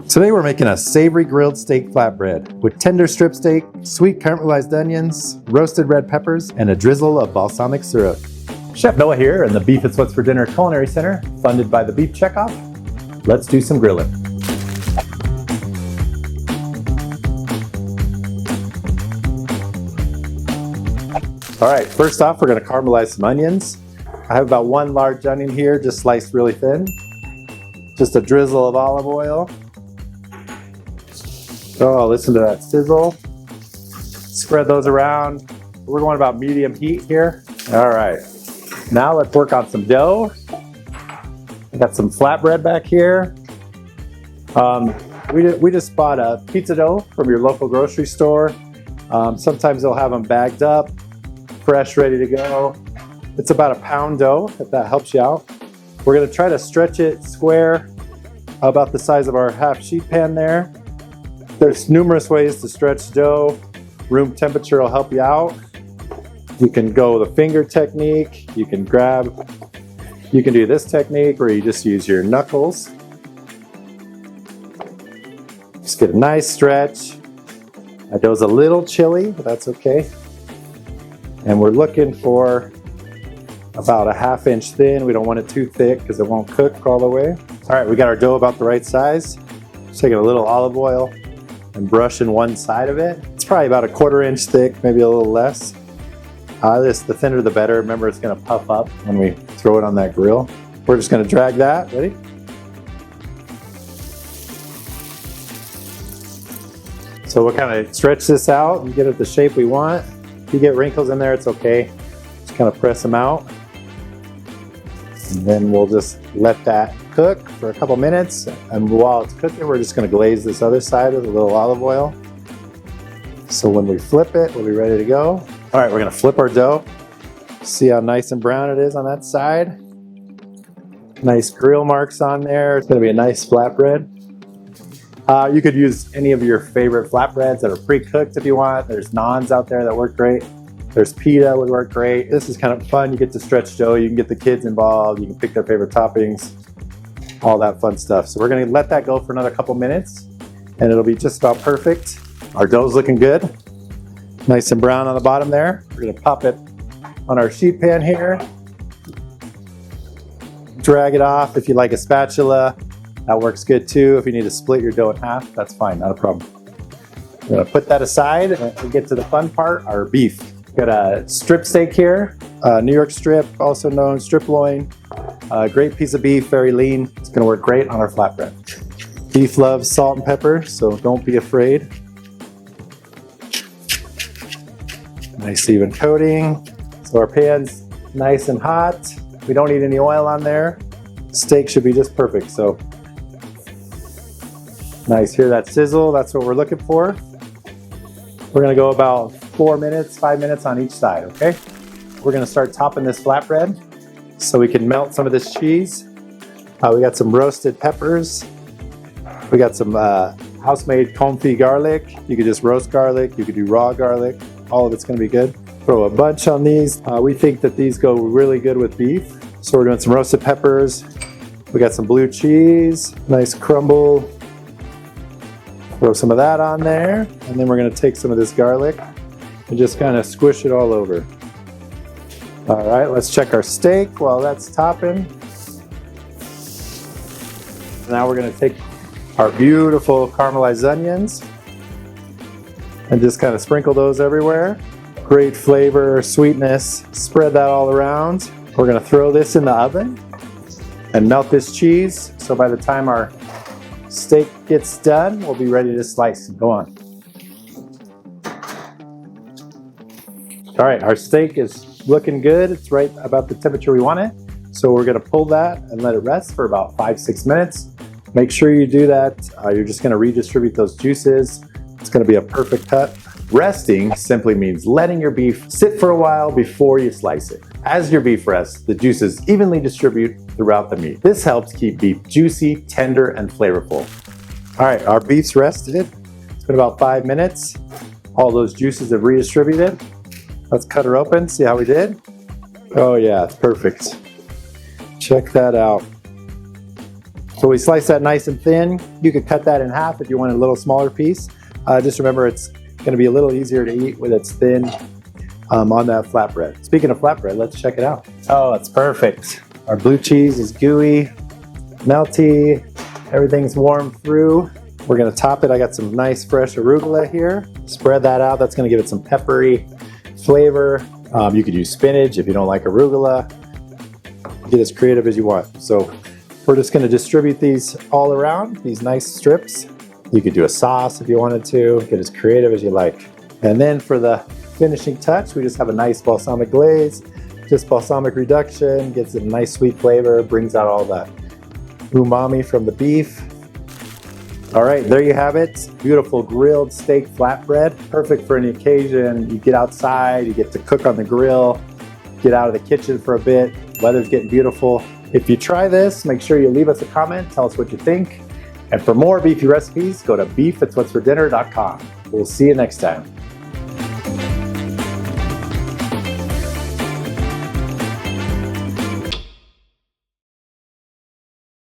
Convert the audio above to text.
Today we're making a savory grilled steak flatbread with tender strip steak, sweet caramelized onions, roasted red peppers, and a drizzle of balsamic syrup. Chef Noah here in the Beef It's What's for Dinner Culinary Center, funded by the Beef Checkoff. Let's do some grilling. All right, first off, we're gonna caramelize some onions. I have about one large onion here, just sliced really thin. Just a drizzle of olive oil. Oh, listen to that sizzle. Spread those around. We're going about medium heat here. All right, now let's work on some dough. I got some flatbread back here. We just bought a pizza dough from your local grocery store. Sometimes they'll have them bagged up, fresh, ready to go. It's about a pound dough, if that helps you out. We're gonna try to stretch it square, about the size of our half sheet pan there. There's numerous ways to stretch dough. Room temperature will help you out. You can go the finger technique. You can do this technique where you just use your knuckles. Just get a nice stretch. That dough's a little chilly, but that's okay. And we're looking for about a ½ inch thin. We don't want it too thick because it won't cook all the way. All right, we got our dough about the right size. Just taking a little olive oil and brushing one side of it. It's probably about a ½ inch thick, maybe a little less. The thinner the better. Remember, it's gonna puff up when we throw it on that grill. We're just gonna drag that, ready? So we'll kind of stretch this out and get it the shape we want. If you get wrinkles in there, it's okay. Just kind of press them out. And then we'll just let that cook for a couple minutes. And while it's cooking, we're just gonna glaze this other side with a little olive oil. So when we flip it, we'll be ready to go. All right, we're gonna flip our dough. See how nice and brown it is on that side. Nice grill marks on there. It's gonna be a nice flatbread. You could use any of your favorite flatbreads that are pre-cooked if you want. There's naans out there that work great. There's pita would work great. This is kind of fun. You get to stretch dough. You can get the kids involved. You can pick their favorite toppings, all that fun stuff. So we're gonna let that go for another couple minutes and it'll be just about perfect. Our dough's looking good. Nice and brown on the bottom there. We're gonna pop it on our sheet pan here. Drag it off. If you like a spatula, that works good too. If you need to split your dough in half, that's fine, not a problem. We're gonna put that aside and get to the fun part, our beef. Got a strip steak here, New York strip, also known strip loin. Great piece of beef, very lean. It's gonna work great on our flatbread. Beef loves salt and pepper, so don't be afraid. Nice even coating. So our pan's nice and hot. We don't need any oil on there. Steak should be just perfect, so. Nice, hear that sizzle, that's what we're looking for. We're gonna go about 4 minutes, 5 minutes on each side, okay? We're gonna start topping this flatbread so we can melt some of this cheese. We got some roasted peppers. We got some house-made confit garlic. You could just roast garlic, you could do raw garlic. All of it's gonna be good. Throw a bunch on these. We think that these go really good with beef. So we're doing some roasted peppers. We got some blue cheese, nice crumble. Throw some of that on there. And then we're gonna take some of this garlic and just kind of squish it all over. All right, let's check our steak while that's topping. Now we're gonna take our beautiful caramelized onions and just kind of sprinkle those everywhere. Great flavor, sweetness, spread that all around. We're gonna throw this in the oven and melt this cheese. So by the time our steak gets done, we'll be ready to slice. Go on. All right, our steak is looking good. It's right about the temperature we want it. So we're gonna pull that and let it rest for about 5-6 minutes. Make sure you do that. You're just gonna redistribute those juices. It's gonna be a perfect cut. Resting simply means letting your beef sit for a while before you slice it. As your beef rests, the juices evenly distribute throughout the meat. This helps keep beef juicy, tender, and flavorful. All right, our beef's rested. It's been about 5 minutes. All those juices have redistributed. Let's cut her open, see how we did. Oh yeah, it's perfect. Check that out. So we slice that nice and thin. You could cut that in half if you want a little smaller piece. Just remember it's going to be a little easier to eat when it's thin on that flatbread. Speaking of flatbread, let's check it out. Oh, it's perfect. Our blue cheese is gooey, melty, everything's warm through. We're going to top it. I got some nice fresh arugula here. Spread that out. That's going to give it some peppery flavor. You could use spinach if you don't like arugula. Get as creative as you want. So we're just going to distribute these all around, these nice strips. You could do a sauce if you wanted to. Get as creative as you like. And then for the finishing touch, we just have a nice balsamic glaze. Just balsamic reduction, gets a nice sweet flavor, brings out all the umami from the beef. All right, there you have it. Beautiful grilled steak flatbread. Perfect for any occasion. You get outside, you get to cook on the grill, get out of the kitchen for a bit. Weather's getting beautiful. If you try this, make sure you leave us a comment, tell us what you think. And for more beefy recipes, go to beefit'swhatsfordinner.com. We'll see you next time.